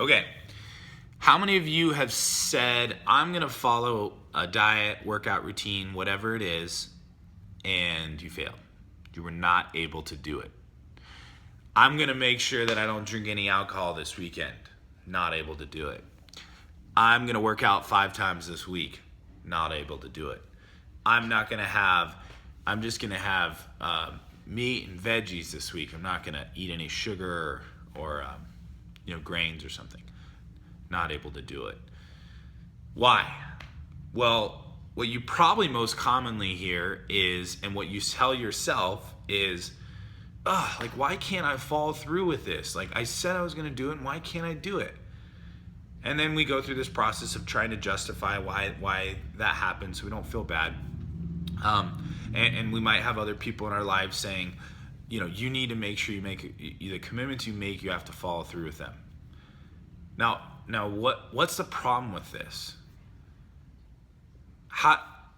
Okay. How many of you have said, I'm going to follow a diet, workout routine, whatever it is, and you failed? You were not able to do it. I'm going to make sure that I don't drink any alcohol this weekend. Not able to do it. I'm going to work out 5 times this week. Not able to do it. I'm just going to have meat and veggies this week. I'm not going to eat any sugar or grains or something. Not able to do it. Why? Well, what you probably most commonly hear is, and what you tell yourself is, why can't I follow through with this? Like, I said I was going to do it, and why can't I do it? And then we go through this process of trying to justify why that happens so we don't feel bad. And we might have other people in our lives saying, you need to make sure you make the commitments you make, you have to follow through with them. Now, what's the problem with this?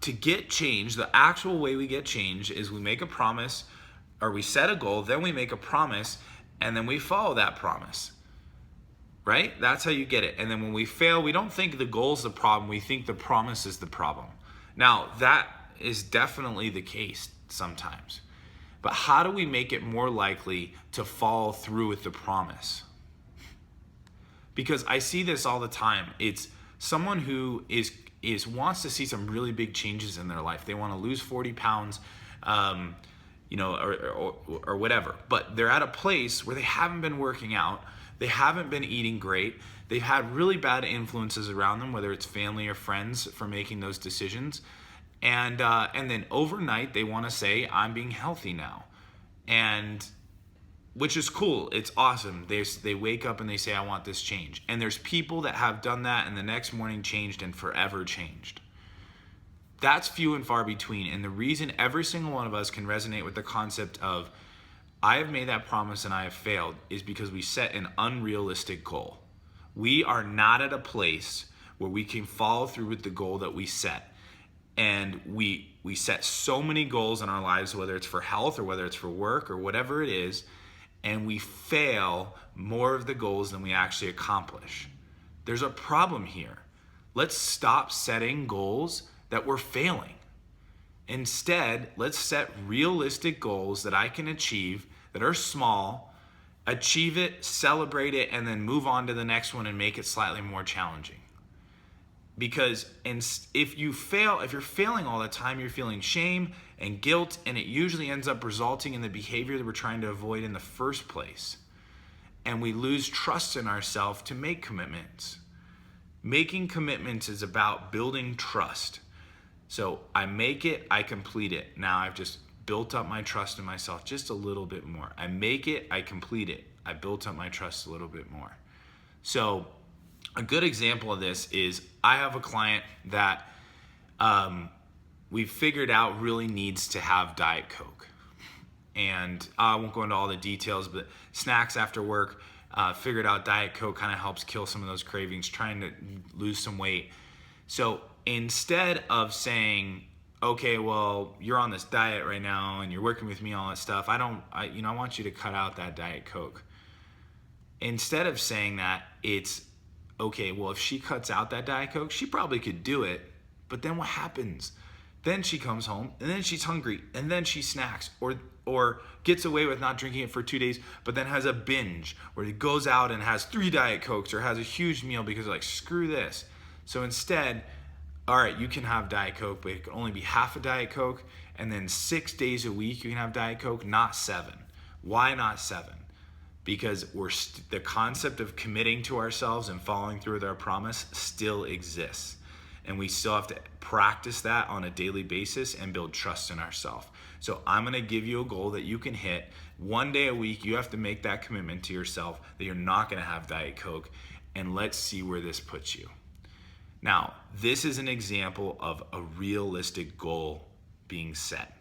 To get change, the actual way we get change is we make a promise, or we set a goal, then we make a promise, and then we follow that promise. Right? That's how you get it. And then when we fail, we don't think the goal's the problem, we think the promise is the problem. Now, that is definitely the case sometimes. But how do we make it more likely to follow through with the promise? Because I see this all the time. It's someone who wants to see some really big changes in their life. They want to lose 40 pounds, or whatever. But they're at a place where they haven't been working out. They haven't been eating great. They've had really bad influences around them, whether it's family or friends, for making those decisions. And then overnight, they want to say, I'm being healthy now. And which is cool. It's awesome. They wake up and they say, I want this change. And there's people that have done that and the next morning changed and forever changed. That's few and far between. And the reason every single one of us can resonate with the concept of, I have made that promise and I have failed, is because we set an unrealistic goal. We are not at a place where we can follow through with the goal that we set. And we set so many goals in our lives, whether it's for health or whether it's for work or whatever it is, and we fail more of the goals than we actually accomplish. There's a problem here. Let's stop setting goals that we're failing. Instead, let's set realistic goals that I can achieve, that are small, achieve it, celebrate it, and then move on to the next one and make it slightly more challenging. Because if you're failing all the time, you're feeling shame and guilt, and it usually ends up resulting in the behavior that we're trying to avoid in the first place. And we lose trust in ourselves to make commitments. Making commitments is about building trust. So I make it, I complete it. Now I've just built up my trust in myself just a little bit more. I make it, I complete it. I built up my trust a little bit more. So a good example of this is I have a client that we've figured out really needs to have Diet Coke. And I won't go into all the details, but snacks after work, figured out Diet Coke kind of helps kill some of those cravings, trying to lose some weight. So instead of saying, okay, well, you're on this diet right now and you're working with me, all that stuff, I want you to cut out that Diet Coke. Instead of saying that, it's, okay, well, if she cuts out that Diet Coke, she probably could do it, but then what happens? Then she comes home, and then she's hungry, and then she snacks, or gets away with not drinking it for 2 days, but then has a binge, where he goes out and has 3 Diet Cokes, or has a huge meal because like, screw this. So instead, all right, you can have Diet Coke, but it can only be half a Diet Coke, and then 6 days a week you can have Diet Coke, not 7. Why not 7? Because the concept of committing to ourselves and following through with our promise still exists. And we still have to practice that on a daily basis and build trust in ourselves. So I'm going to give you a goal that you can hit. 1 day a week, you have to make that commitment to yourself that you're not going to have Diet Coke. And let's see where this puts you. Now, this is an example of a realistic goal being set.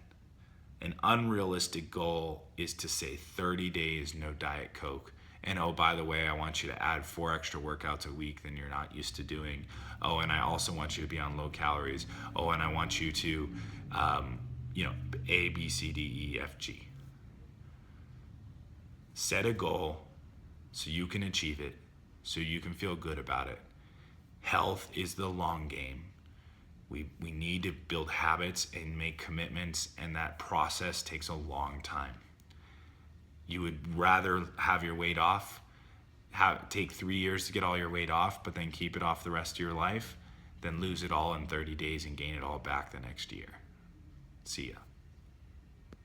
An unrealistic goal is to say 30 days, no Diet Coke. And oh, by the way, I want you to add 4 extra workouts a week than you're not used to doing. Oh, and I also want you to be on low calories. Oh, and I want you to, A, B, C, D, E, F, G. Set a goal so you can achieve it. so you can feel good about it. Health is the long game. We need to build habits and make commitments, and that process takes a long time. You would rather have your weight off, take 3 years to get all your weight off, but then keep it off the rest of your life, than lose it all in 30 days and gain it all back the next year. See ya.